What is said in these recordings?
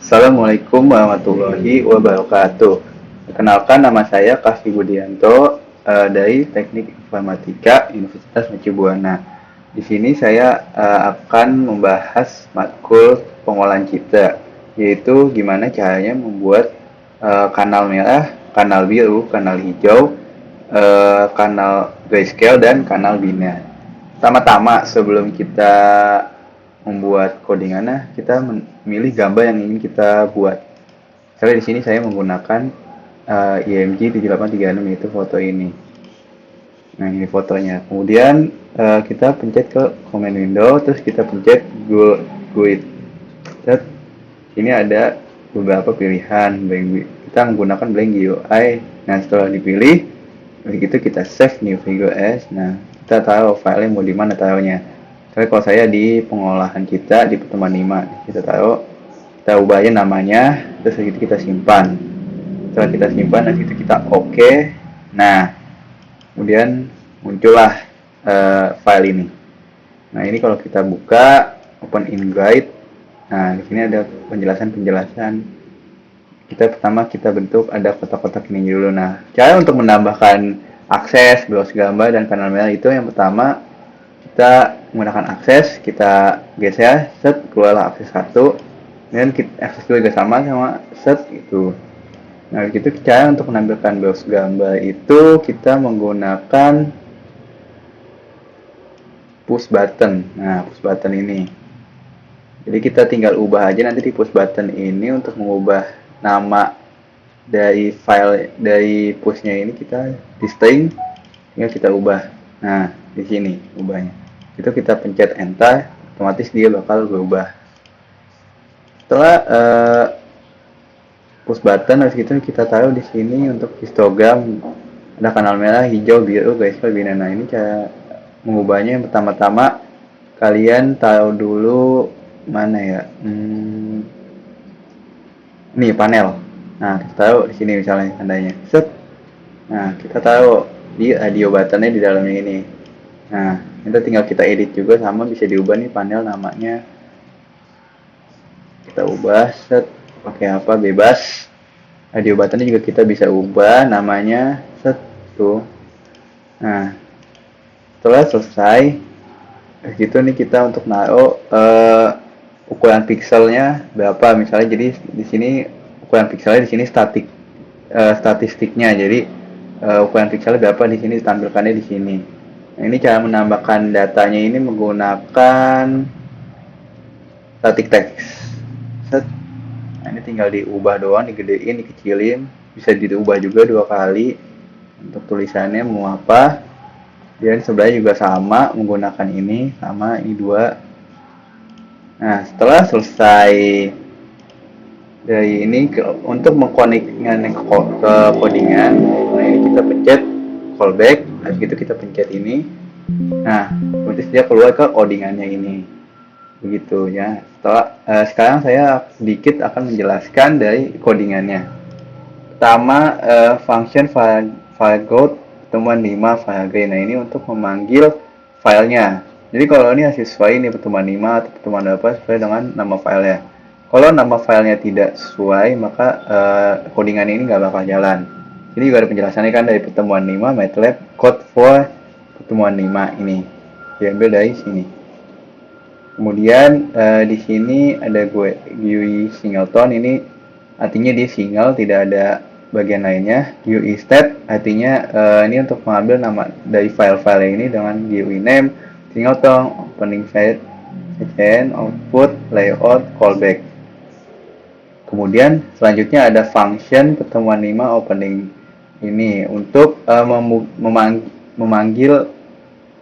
Assalamualaikum warahmatullahi wabarakatuh. Perkenalkan, nama saya Kasih Budianto dari Teknik Informatika Universitas Mercu Buana. Di sini saya akan membahas matkul pengolahan cipta, yaitu gimana caranya membuat kanal merah, kanal biru, kanal hijau, kanal grayscale, dan kanal bina. Pertama-tama sebelum kita membuat codingannya, kita memilih gambar yang ingin kita buat. Misalnya di sini saya menggunakan IMG 7836, yaitu foto ini. Nah, ini fotonya. Kemudian kita pencet ke command window, terus kita pencet GUID. Dan ini ada beberapa pilihan. Kita menggunakan blank GUI. Nah, setelah dipilih, begitu kita save new figure as. Nah, kita taruh filenya mau di mana taruhnya. Tapi kalau saya di pengolahan kita di pertemuan 5, kita taruh, kita ubahin namanya, terus begitu kita simpan. Setelah kita simpan, nanti kita oke. Nah, kemudian muncullah file ini. Nah, ini kalau kita buka open in guide. Nah, di sini ada penjelasan-penjelasan. Kita bentuk ada kotak-kotak ini dulu. Nah, cara untuk menambahkan akses, browse gambar, dan kanal merah itu yang pertama kita menggunakan akses, kita geser, set, keluarlah akses 1, dan akses 2 juga sama set itu. Nah, itu cara untuk menampilkan browse gambar itu kita menggunakan push button. Nah, push button ini. Jadi kita tinggal ubah aja nanti di push button ini untuk mengubah nama dari file dari pushnya ini, kita di string tinggal kita ubah. Nah, di sini ubahnya. Itu kita pencet enter, otomatis dia bakal berubah. Setelah push button, habis itu kita taruh di sini untuk histogram, ada kanal merah, hijau, biru, grayscale, bina. Nah, ini cara mengubahnya. Yang pertama-tama kalian taruh dulu mana ya? Nih panel. Nah, kita taruh di sini misalnya tandanya. Set. Nah, kita taruh di radio buttonnya di dalamnya ini. Nah, itu tinggal kita edit juga, sama bisa diubah nih panel namanya. Kita ubah, set, pakai apa bebas. Radio buttonnya juga kita bisa ubah namanya, set, tuh. Nah, setelah selesai, gitu nih kita untuk naruh ukuran pixelnya berapa misalnya. Jadi di sini ukuran pixelnya di sini statistiknya. Jadi ukuran pixelnya berapa di sini ditampilkannya di sini. Nah, ini cara menambahkan datanya ini menggunakan static text. Set. Nah, ini tinggal diubah doang, digedein, dikecilin, bisa diubah juga 2 kali untuk tulisannya mau apa. Dan sebenarnya juga sama menggunakan ini, sama ini 2. Nah, setelah selesai dari ini untuk mengkonekkan ke codingan, nah ini kita pencet callback, habis itu kita pencet ini. Nah, otomatis dia keluar ke codingannya ini. Begitu ya. Sekarang saya sedikit akan menjelaskan dari codingannya. Pertama, function fileGround pertemuan 5 fileGray. Nah, ini untuk memanggil filenya. Jadi kalau ini hasil sesuai ini pertemuan 5 atau pertemuan apa sesuai dengan nama filenya. Kalau nama filenya tidak sesuai, maka codingan ini nggak bakal jalan. Ini juga ada penjelasannya kan dari pertemuan 5 MATLAB code for pertemuan 5 ini. Diambil dari sini. Kemudian di sini ada GUI singleton, ini artinya dia single, tidak ada bagian lainnya. GUI state artinya ini untuk mengambil nama dari file-file ini dengan GUI name, singleton, opening file, output, layout, callback. Kemudian selanjutnya ada function pertemuan 5 opening ini untuk memanggil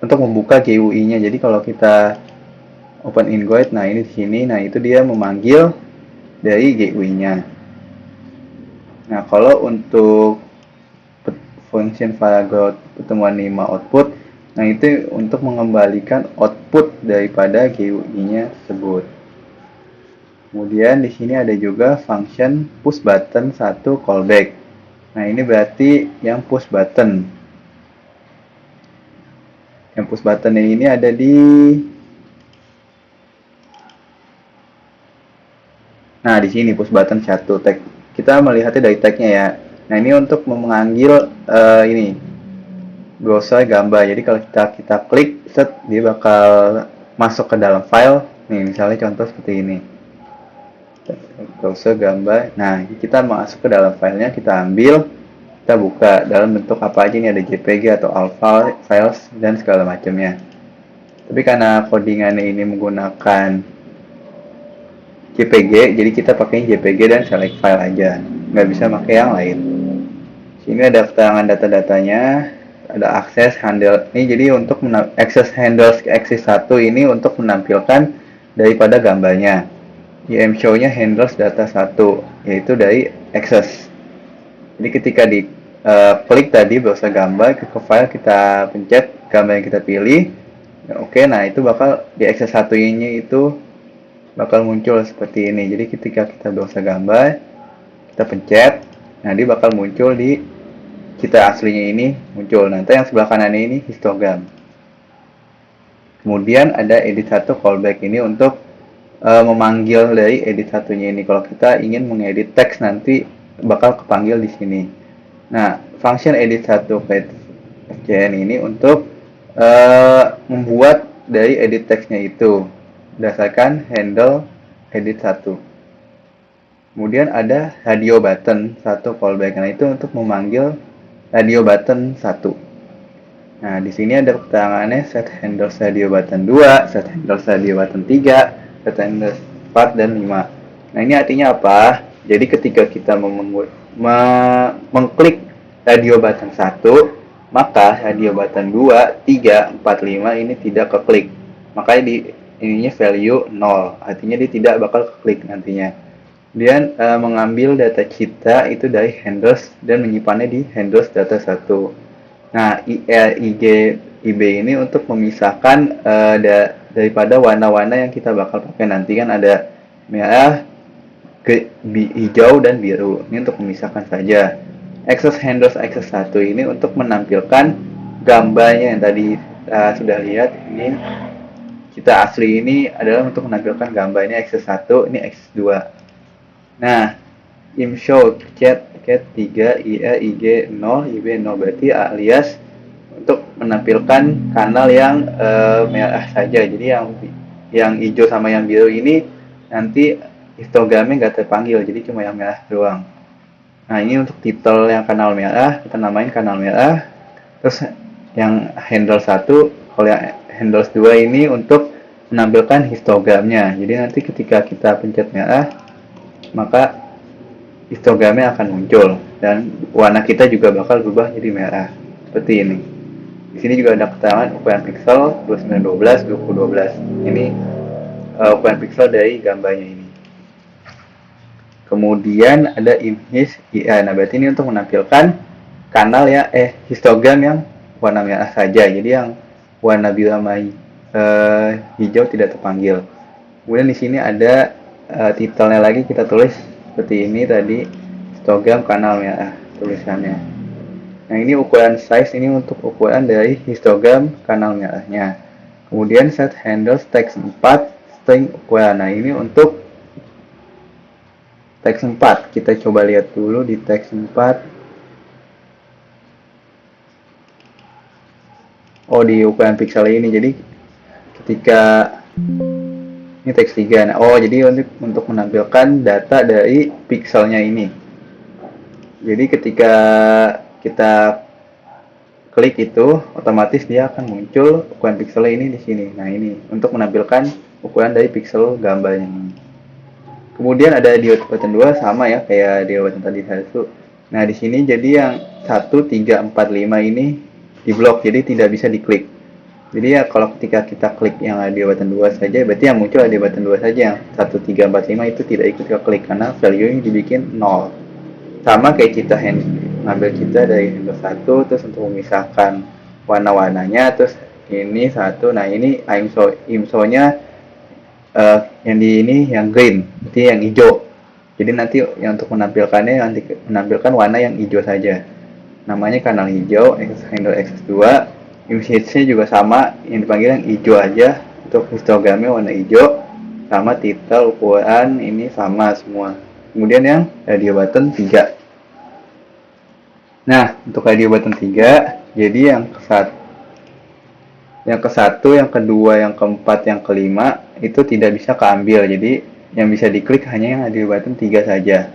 untuk membuka GUI-nya. Jadi kalau kita open in guide, nah ini di sini, nah itu dia memanggil dari GUI-nya. Nah, kalau untuk function fileGround pertemuan 5 output, nah itu untuk mengembalikan output daripada GUI-nya tersebut. Kemudian di sini ada juga function push button 1 callback. Nah, ini berarti yang push button. Yang push button ini ada di Nah, di sini push button 1 tag. Kita melihatnya dari tagnya ya. Nah, ini untuk memanggil ini browser gambar. Jadi kalau kita klik, set, dia bakal masuk ke dalam file. Nih, misalnya contoh seperti ini. Browser gambar. Nah, kita masuk ke dalam filenya, kita ambil, kita buka dalam bentuk apa aja. Ini ada JPG atau ALFA files dan segala macamnya. Tapi karena codingannya ini menggunakan JPG, jadi kita pakai JPG dan select file aja, nggak bisa pakai yang lain. Sini ada keterangan data-datanya, ada akses handle. Ini jadi untuk akses handles axis 1 ini untuk menampilkan daripada gambarnya. IM show-nya handles data 1, yaitu dari access. Jadi ketika di klik tadi browser gambar ke file, kita pencet gambar yang kita pilih. Oke, nah itu bakal di access 1 ini itu bakal muncul seperti ini. Jadi ketika kita browser gambar, kita pencet, nah dia bakal muncul di kita aslinya ini muncul. Nanti yang sebelah kanan ini histogram. Kemudian ada edit 1 callback ini untuk memanggil dari edit satunya ini. Kalau kita ingin mengedit teks nanti bakal kepanggil di sini. Nah, function edit 1 FCN ini untuk membuat dari edit teksnya itu berdasarkan handle edit 1. Kemudian ada radio button 1 callback. Nah, itu untuk memanggil radio button 1. Nah, di sini ada keterangannya set handle radio button 2, set handle radio button 3, set handle 4 dan 5. Nah, ini artinya apa? Jadi ketika kita mengklik radio button 1, maka radio button 2, 3, 4, 5 ini tidak keklik. Makanya di ininya value 0. Artinya dia tidak bakal keklik nantinya. Dia mengambil data kita itu dari handles dan menyimpannya di handles data 1. Nah, IB ini untuk memisahkan daripada warna-warna yang kita bakal pakai nanti. Kan ada merah, hijau, dan biru. Ini untuk memisahkan saja. Access handles access 1 ini untuk menampilkan gambarnya yang tadi sudah lihat. Ini kita asli ini adalah untuk menampilkan gambarnya access 1, ini access 2. Nah, imshow cat 3 IG 0 IB 0 berarti alias untuk menampilkan kanal yang merah saja. Jadi yang hijau sama yang biru ini nanti histogramnya nggak terpanggil, jadi cuma yang merah doang. Nah, ini untuk title yang kanal merah kita namain kanal merah. Terus yang handle 1, kalau yang handles 2 ini untuk menampilkan histogramnya. Jadi nanti ketika kita pencet merah, maka histogramnya akan muncul dan warna kita juga bakal berubah jadi merah seperti ini. Di sini juga ada keterangan ukuran pixel 2912 2012. Ini ukuran pixel dari gambarnya ini. Kemudian ada image IA. Nah, berarti ini untuk menampilkan kanal ya histogram yang warna merah saja. Jadi yang warna biru sama hijau tidak terpanggil. Kemudian di sini ada titelnya lagi, kita tulis seperti ini tadi, histogram kanal merah tulisannya. Nah, ini ukuran size ini untuk ukuran dari histogram kanal merahnya. Kemudian set handles text 4 string ukuran. Nah, ini untuk teks 4. Kita coba lihat dulu di teks 4. Oh, di ukuran pixel ini. Jadi ketika ini teks 3. Nah, oh, jadi untuk menampilkan data dari pixelnya ini. Jadi ketika kita klik itu, otomatis dia akan muncul ukuran pixelnya ini di sini. Nah, ini untuk menampilkan ukuran dari pixel gambarnya ini. Kemudian ada diode button 2 sama ya kayak diode button tadi 1. Nah, di sini jadi yang 1, 3, 4, 5 ini diblok, jadi tidak bisa diklik. Jadi ya kalau ketika kita klik yang diode button 2 saja, berarti yang muncul diode button 2 saja. Yang 1, 3, 4, 5 itu tidak ikut ke klik karena value ini dibikin 0. Sama kayak kita ngambil kita dari handle 1, terus untuk memisahkan warna-warnanya, terus ini 1. Nah, ini IMSO-nya yang di ini yang green, berarti yang hijau. Jadi nanti yang untuk menampilkannya nanti menampilkan warna yang hijau saja. Namanya kanal hijau, handle access 2. Image-nya juga sama, yang dipanggil yang hijau aja untuk histogramnya warna hijau. sama titel ukuran ini sama semua. Kemudian yang radio button 3. Nah, untuk radio button 3, jadi yang ke satu, yang kedua, yang keempat, yang kelima itu tidak bisa keambil. Jadi yang bisa diklik hanya yang radio button 3 saja.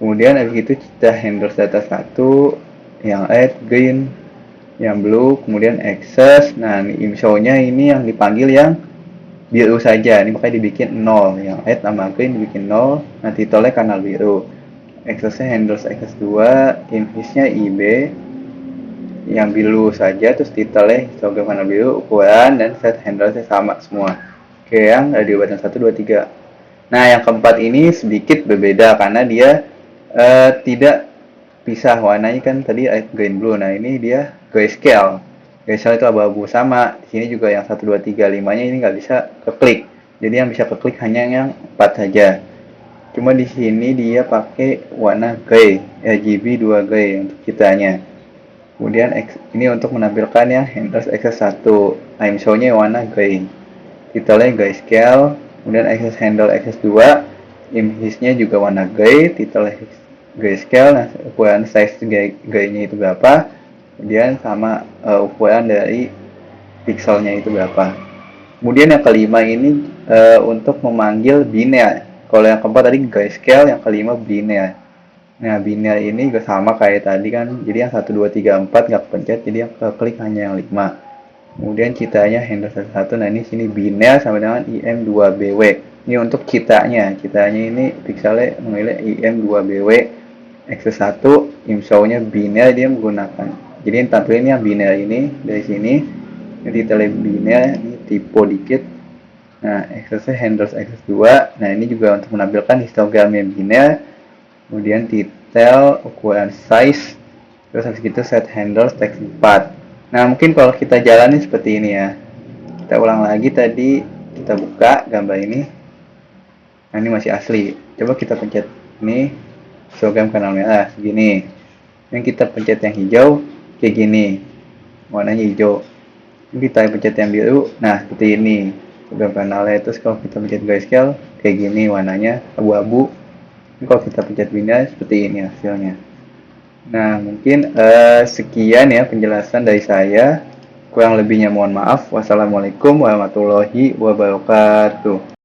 Kemudian habis itu kita handle data 1, yang add, green, yang blue, kemudian access. Nah, info-nya ini yang dipanggil yang biru saja. Ini makanya dibikin 0. Yang add sama green dibikin 0. Nah, titelnya kanal biru. Access-nya handles access 2, invis-nya IB, yang biru saja, terus titelnya histogram kanal biru, ukuran, dan set handle-nya sama semua. Oke, yang radio button 1, 2, 3. Nah, yang keempat ini sedikit berbeda karena dia tidak pisah warnanya kan tadi green blue. Nah, ini dia grayscale. Grayscale itu abu-abu sama. Di sini juga yang 1, 2, 3, 5-nya ini nggak bisa keklik. Jadi yang bisa keklik hanya yang 4 saja. Cuma di sini dia pakai warna gray, RGB 2 gray untuk kitanya. Kemudian ini untuk menampilkan yang handles access 1. Time show-nya warna gray. Titelnya grayscale. Kemudian access handle access 2. Image-nya juga warna gray. Titelnya grayscale. Nah, ukuran size gray-nya itu berapa. Kemudian sama ukuran dari pixelnya itu berapa. Kemudian yang kelima ini untuk memanggil biner. Kalau yang keempat tadi grayscale, yang kelima biner. Nah, biner ini juga sama kayak tadi kan. Jadi yang 1, 2, 3, 4 nggak kepencet, jadi yang klik hanya yang 5. Kemudian citanya handle 1. Nah, ini sini biner sama dengan IM2BW. Ini untuk citanya. Citanya ini pixelnya memilih IM2BW X1, IMSHOW-nya biner dia menggunakan. Jadi yang tampilin yang biner ini dari sini. Ini detail biner, ini typo dikit. Nah, access handles access 2. Nah, ini juga untuk menampilkan histogramnya biner. Kemudian detail, ukuran size, terus habis itu set handles text 4. Nah, mungkin kalau kita jalani seperti ini ya. Kita ulang lagi tadi, kita buka gambar ini. Nah, ini masih asli. Coba kita pencet ini, histogram kanal merah segini. Yang kita pencet yang hijau kayak gini. Warnanya hijau. Ini kita pencet yang biru, nah seperti ini. Histogram kanalnya. Terus kalau kita pencet grayscale kayak gini warnanya abu-abu. Kalau kita pencet biner seperti ini hasilnya. Nah, mungkin sekian ya penjelasan dari saya. Kurang lebihnya mohon maaf. Wassalamualaikum warahmatullahi wabarakatuh.